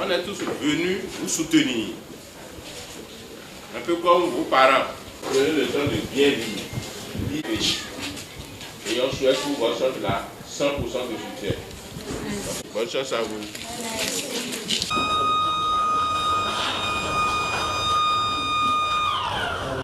on est tous venus vous soutenir. Un peu comme vos parents. Prenez le temps de bien lire. Et on souhaite pour votre chance là 100% de succès. Bonne chance à vous.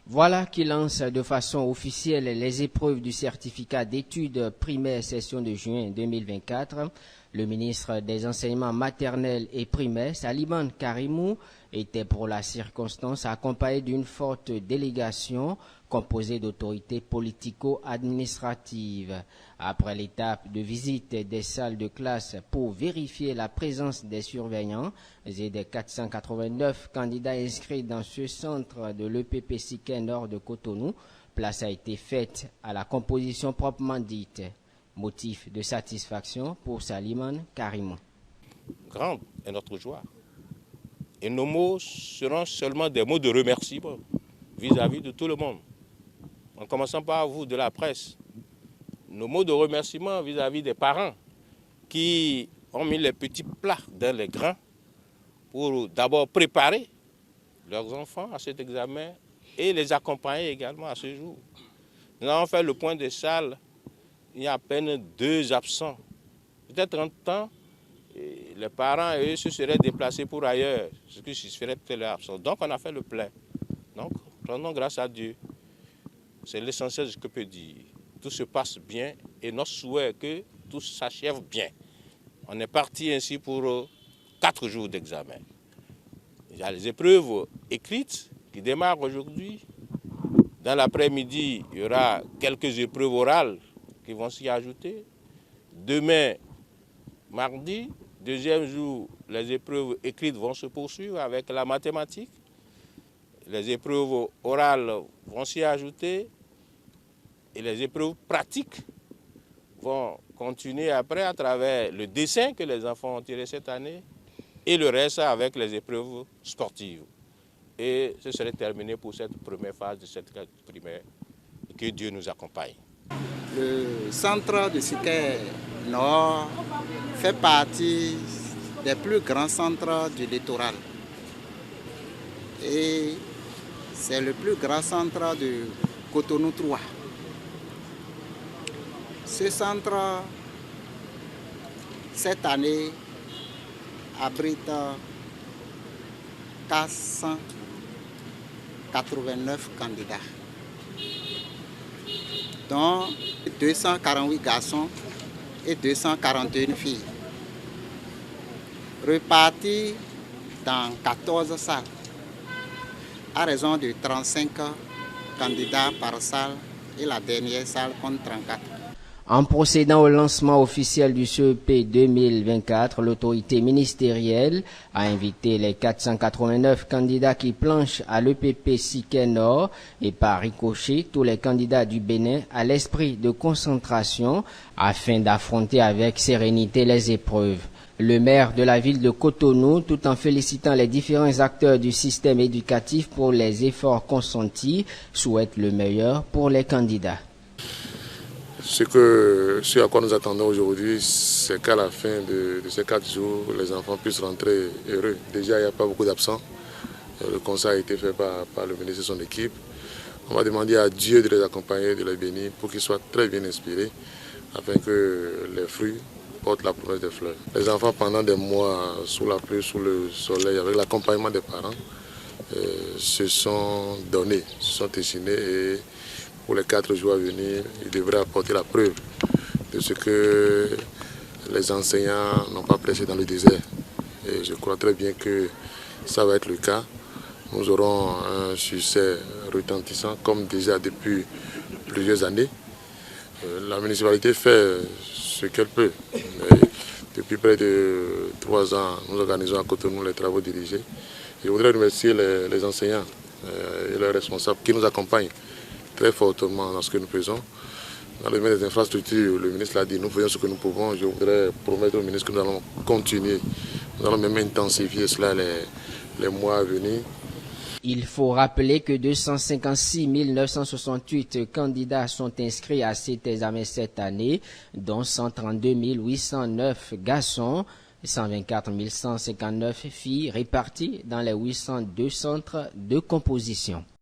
Voilà qui lance de façon officielle les épreuves du certificat d'études primaires session de juin 2024. Le ministre des Enseignements maternels et primaires, Saliman Karimou, était pour la circonstance accompagné d'une forte délégation composée d'autorités politico-administratives. Après l'étape de visite des salles de classe pour vérifier la présence des surveillants et des 489 candidats inscrits dans ce centre de l'EPP Siken Nord de Cotonou, place a été faite à la composition proprement dite. Motif de satisfaction pour Saliman Karimou. Grande est notre joie. Et nos mots seront seulement des mots de remerciement vis-à-vis de tout le monde. En commençant par vous de la presse. Nos mots de remerciement vis-à-vis des parents qui ont mis les petits plats dans les grains pour d'abord préparer leurs enfants à cet examen et les accompagner également à ce jour. Nous avons fait le point des salles. Il y a à peine 2 absents. Peut-être en temps, les parents, eux, se seraient déplacés pour ailleurs, ce qui susciterait peut-être leur absence. Donc, on a fait le plein. Donc, rendons grâce à Dieu. C'est l'essentiel de ce que je peux dire. Tout se passe bien et notre souhait est que tout s'achève bien. On est parti ainsi pour 4 jours d'examen. Il y a les épreuves écrites qui démarrent aujourd'hui. Dans l'après-midi, il y aura quelques épreuves orales qui vont s'y ajouter. Demain, mardi, deuxième jour, les épreuves écrites vont se poursuivre avec la mathématique. Les épreuves orales vont s'y ajouter et les épreuves pratiques vont continuer après à travers le dessin que les enfants ont tiré cette année et le reste avec les épreuves sportives. Et ce serait terminé pour cette première phase de cette classe primaire. Que Dieu nous accompagne. Le centre de Siken Nord fait partie des plus grands centres du littoral. Et c'est le plus grand centre de Cotonou 3. Ce centre, cette année, abrite 489 candidats, dont 248 garçons et 241 filles, repartis dans 14 salles, à raison de 35 candidats par salle et la dernière salle compte 34. En procédant au lancement officiel du CEP 2024, l'autorité ministérielle a invité les 489 candidats qui planchent à l'EPP Siken Nord et par ricochet tous les candidats du Bénin à l'esprit de concentration afin d'affronter avec sérénité les épreuves. Le maire de la ville de Cotonou, tout en félicitant les différents acteurs du système éducatif pour les efforts consentis, souhaite le meilleur pour les candidats. Ce à quoi nous attendons aujourd'hui, c'est qu'à la fin de ces 4 jours, les enfants puissent rentrer heureux. Déjà, il n'y a pas beaucoup d'absents. Le conseil a été fait par le ministre et son équipe. On va demander à Dieu de les accompagner, de les bénir pour qu'ils soient très bien inspirés, afin que les fruits portent la promesse des fleurs. Les enfants, pendant des mois, sous la pluie, sous le soleil, avec l'accompagnement des parents, se sont donnés, se sont dessinés et pour les 4 jours à venir, ils devraient apporter la preuve de ce que les enseignants n'ont pas pressé dans le désert. Et je crois très bien que ça va être le cas. Nous aurons un succès retentissant, comme déjà depuis plusieurs années. La municipalité fait ce qu'elle peut. Mais depuis près de 3 ans, nous organisons à Cotonou les travaux dirigés. Je voudrais remercier les enseignants et leurs responsables qui nous accompagnent très fortement dans ce que nous faisons. Dans le domaine des infrastructures, le ministre l'a dit, nous faisons ce que nous pouvons. Je voudrais promettre au ministre que nous allons continuer. Nous allons même intensifier cela les mois à venir. Il faut rappeler que 256 968 candidats sont inscrits à cet examen cette année, dont 132 809 garçons 124 159 filles réparties dans les 802 centres de composition.